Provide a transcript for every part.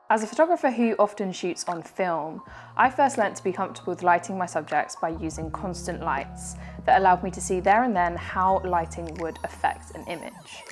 As a photographer who often shoots on film, I first learnt to be comfortable with lighting my subjects by using constant lights that allowed me to see there and then how lighting would affect an image.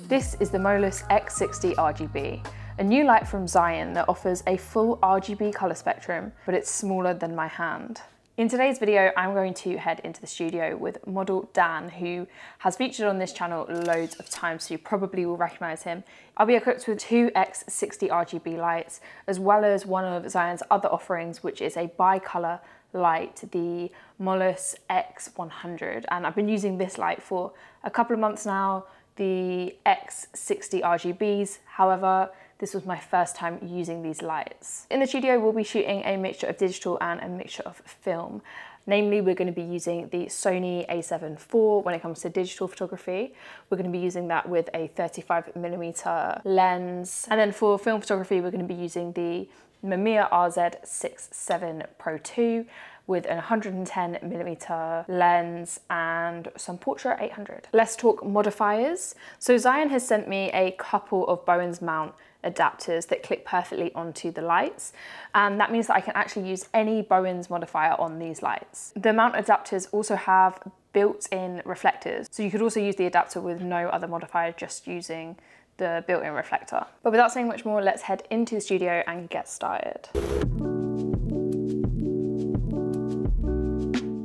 This is the MOLUS X60RGB, a new light from Zion that offers a full RGB colour spectrum, but it's smaller than my hand. In today's video, I'm going to head into the studio with model Dan, who has featured on this channel loads of times, so you probably will recognise him. I'll be equipped with two X60RGB lights, as well as one of Zion's other offerings, which is a bi-colour light, the MOLUS X100. And I've been using this light for a couple of months now, the X60RGBs. However, this was my first time using these lights. In the studio, we'll be shooting a mixture of digital and a mixture of film. Namely, we're going to be using the Sony A7IV when it comes to digital photography. We're going to be using that with a 35mm lens. And then for film photography, we're going to be using the Mamiya RZ67 Pro II with an 110mm lens and some Portra 800. Let's talk modifiers. So Zion has sent me a couple of Bowens mount adapters that click perfectly onto the lights, and that means that I can actually use any Bowens modifier on these lights. The mount adapters also have built-in reflectors, so you could also use the adapter with no other modifier, just using the built-in reflector. But without saying much more, let's head into the studio and get started.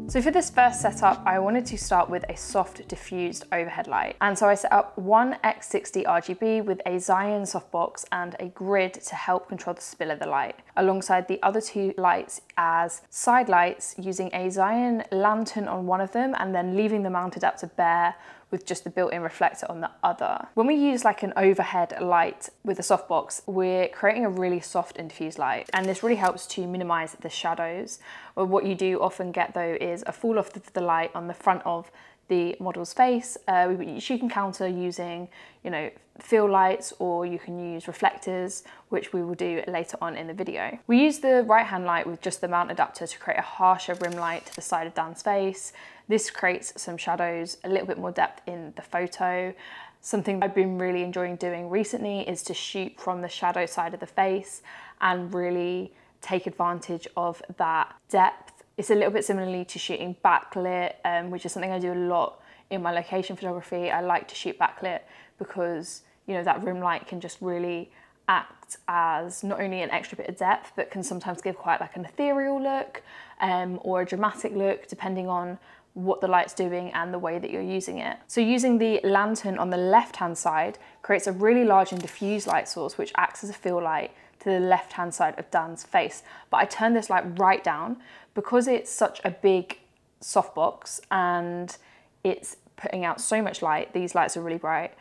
So for this first setup, I wanted to start with a soft diffused overhead light. And so I set up one X60RGB with a Zion softbox and a grid to help control the spill of the light, alongside the other two lights as side lights, using a Zion lantern on one of them and then leaving the mount adapter bare with just the built-in reflector on the other. When we use like an overhead light with a softbox, we're creating a really soft and diffused light, and this really helps to minimize the shadows. Well, what you do often get though is a fall off of the light on the front of the model's face, which you can counter using, fill lights, or you can use reflectors, which we will do later on in the video. We use the right-hand light with just the mount adapter to create a harsher rim light to the side of Dan's face. This creates some shadows, a little bit more depth in the photo. Something I've been really enjoying doing recently is to shoot from the shadow side of the face and really take advantage of that depth. It's a little bit similarly to shooting backlit, which is something I do a lot in my location photography. I like to shoot backlit because, that rim light can just really act as not only an extra bit of depth, but can sometimes give quite like an ethereal look or a dramatic look, depending on what the light's doing and the way that you're using it. So using the lantern on the left-hand side creates a really large and diffuse light source, which acts as a fill light to the left-hand side of Dan's face. But I turn this light right down because it's such a big softbox and it's putting out so much light. These lights are really bright.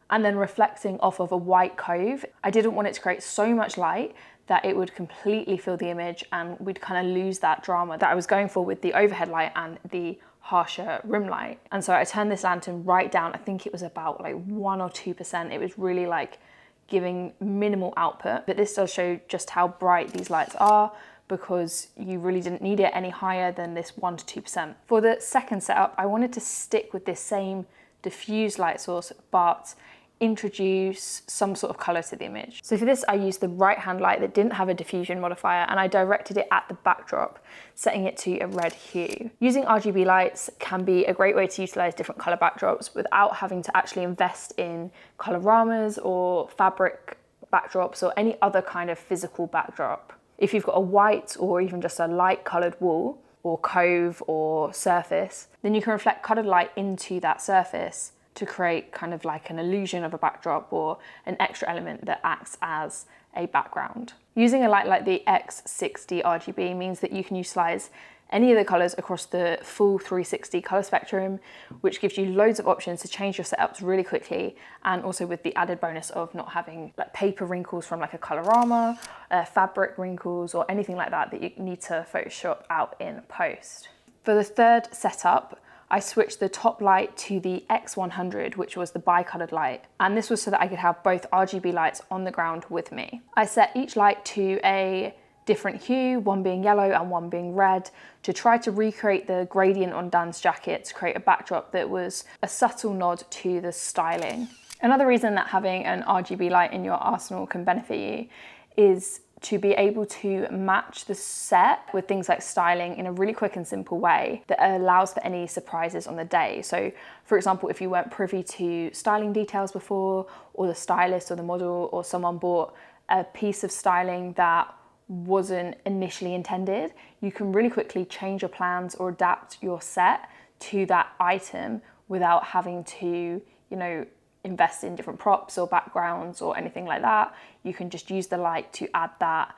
And then reflecting off of a white cove, I didn't want it to create so much light that it would completely fill the image and we'd kind of lose that drama that I was going for with the overhead light and the harsher rim light. And so I turned this lantern right down. I think it was about like 1 or 2%. It was really like giving minimal output, but this does show just how bright these lights are, because you really didn't need it any higher than this 1 to 2%. For the second setup, I wanted to stick with this same diffused light source, but introduce some sort of color to the image. So for this, I used the right-hand light that didn't have a diffusion modifier, and I directed it at the backdrop, setting it to a red hue. Using RGB lights can be a great way to utilize different color backdrops without having to actually invest in coloramas or fabric backdrops or any other kind of physical backdrop. If you've got a white or even just a light colored wall or cove or surface, then you can reflect colored light into that surface to create kind of like an illusion of a backdrop or an extra element that acts as a background. Using a light like the X60RGB means that you can utilize any of the colors across the full 360 color spectrum, which gives you loads of options to change your setups really quickly, and also with the added bonus of not having like paper wrinkles from like a colorama, fabric wrinkles, or anything like that that you need to Photoshop out in post. For the third setup, I switched the top light to the X100, which was the bi-colored light. And this was so that I could have both RGB lights on the ground with me. I set each light to a different hue, one being yellow and one being red, to try to recreate the gradient on Dan's jacket to create a backdrop that was a subtle nod to the styling. Another reason that having an RGB light in your arsenal can benefit you is to be able to match the set with things like styling in a really quick and simple way that allows for any surprises on the day. So for example, if you weren't privy to styling details before, or the stylist or the model or someone bought a piece of styling that wasn't initially intended, you can really quickly change your plans or adapt your set to that item without having to, you know, invest in different props or backgrounds or anything like that. You can just use the light to add that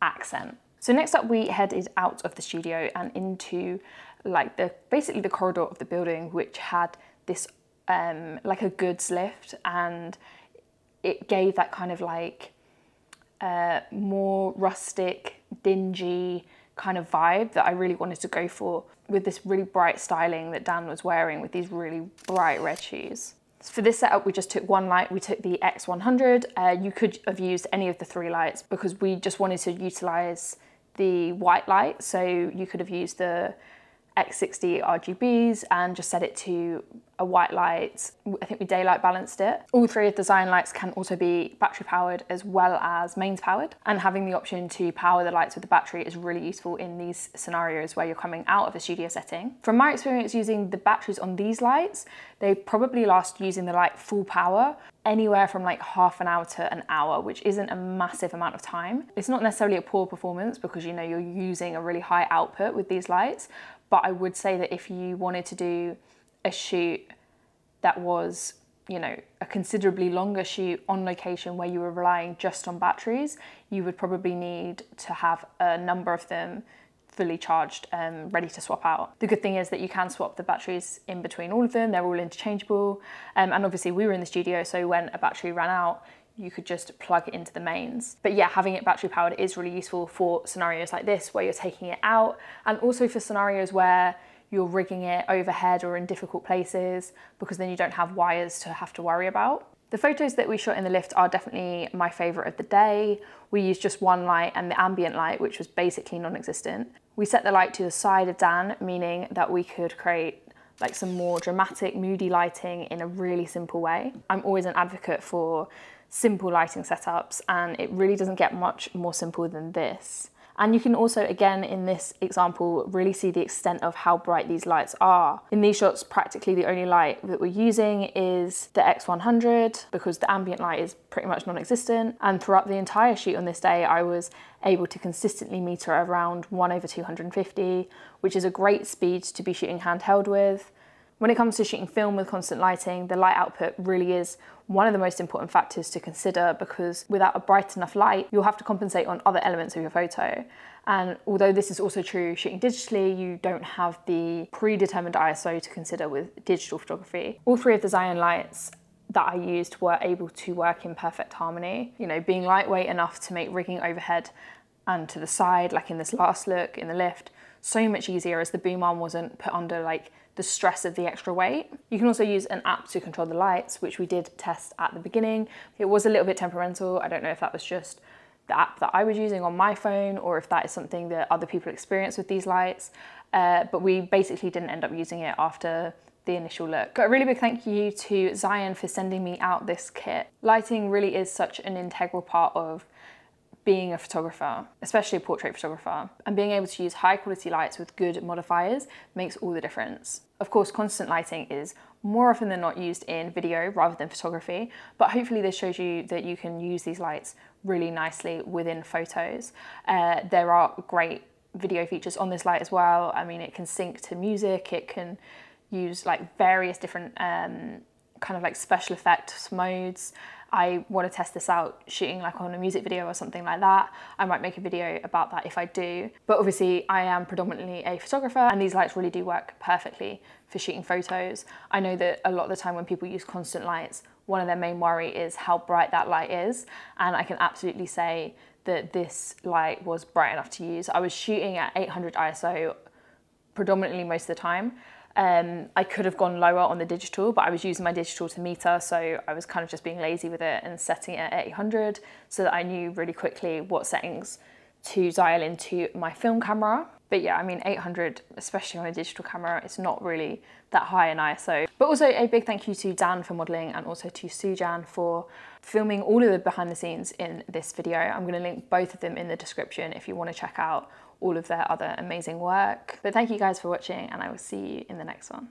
accent. So next up, we headed out of the studio and into like basically the corridor of the building, which had this like a goods lift, and it gave that kind of like more rustic, dingy kind of vibe that I really wanted to go for with this really bright styling that Dan was wearing with these really bright red shoes. For this setup, we just took one light. We took the X100. You could have used any of the 3 lights because we just wanted to utilize the white light. So you could have used the X60RGBs and just set it to a white light. I think we daylight balanced it. All 3 of the Zion lights can also be battery powered as well as mains powered. And having the option to power the lights with the battery is really useful in these scenarios where you're coming out of a studio setting. From my experience using the batteries on these lights, they probably last using the light full power anywhere from like half an hour to an hour, which isn't a massive amount of time. It's not necessarily a poor performance because you know you're using a really high output with these lights, but I would say that if you wanted to do a shoot that was, you know, a considerably longer shoot on location where you were relying just on batteries, you would probably need to have a number of them fully charged, ready to swap out. The good thing is that you can swap the batteries in between all of them. They're all interchangeable. And obviously we were in the studio, so when a battery ran out, you could just plug it into the mains. But yeah, having it battery powered is really useful for scenarios like this where you're taking it out, and also for scenarios where you're rigging it overhead or in difficult places, because then you don't have wires to have to worry about. The photos that we shot in the lift are definitely my favorite of the day. We used just one light and the ambient light, which was basically non-existent. We set the light to the side of Dan, meaning that we could create like some more dramatic, moody lighting in a really simple way. I'm always an advocate for simple lighting setups, and it really doesn't get much more simple than this. And you can also, again, in this example, really see the extent of how bright these lights are. In these shots, practically the only light that we're using is the X100 because the ambient light is pretty much non-existent. And throughout the entire shoot on this day, I was able to consistently meter around 1/250, which is a great speed to be shooting handheld with. When it comes to shooting film with constant lighting, the light output really is one of the most important factors to consider, because without a bright enough light, you'll have to compensate on other elements of your photo. And although this is also true shooting digitally, you don't have the predetermined ISO to consider with digital photography. All 3 of the Zion lights that I used were able to work in perfect harmony, you know, being lightweight enough to make rigging overhead and to the side, like in this last look in the lift, so much easier as the boom arm wasn't put under like the stress of the extra weight. You can also use an app to control the lights, which we did test at the beginning. It was a little bit temperamental. I don't know if that was just the app that I was using on my phone or if that is something that other people experience with these lights. But we basically didn't end up using it after the initial look. But a really big thank you to Zion for sending me out this kit. Lighting really is such an integral part of being a photographer, especially a portrait photographer, and being able to use high quality lights with good modifiers makes all the difference. Of course, constant lighting is more often than not used in video rather than photography, but hopefully this shows you that you can use these lights really nicely within photos. There are great video features on this light as well. I mean, it can sync to music, it can use like various different kind of like special effects modes. I want to test this out shooting like on a music video or something like that. I might make a video about that if I do. But obviously I am predominantly a photographer and these lights really do work perfectly for shooting photos. I know that a lot of the time when people use constant lights, one of their main worry is how bright that light is. And I can absolutely say that this light was bright enough to use. I was shooting at 800 ISO predominantly most of the time. I could have gone lower on the digital, but I was using my digital to meter, so I was kind of just being lazy with it and setting it at 800 so that I knew really quickly what settings to dial into my film camera. But yeah, I mean 800, especially on a digital camera, it's not really that high in ISO. But also a big thank you to Dan for modeling and also to Sujan for filming all of the behind the scenes in this video. I'm gonna link both of them in the description if you wanna check out all of their other amazing work. But thank you guys for watching, and I will see you in the next one.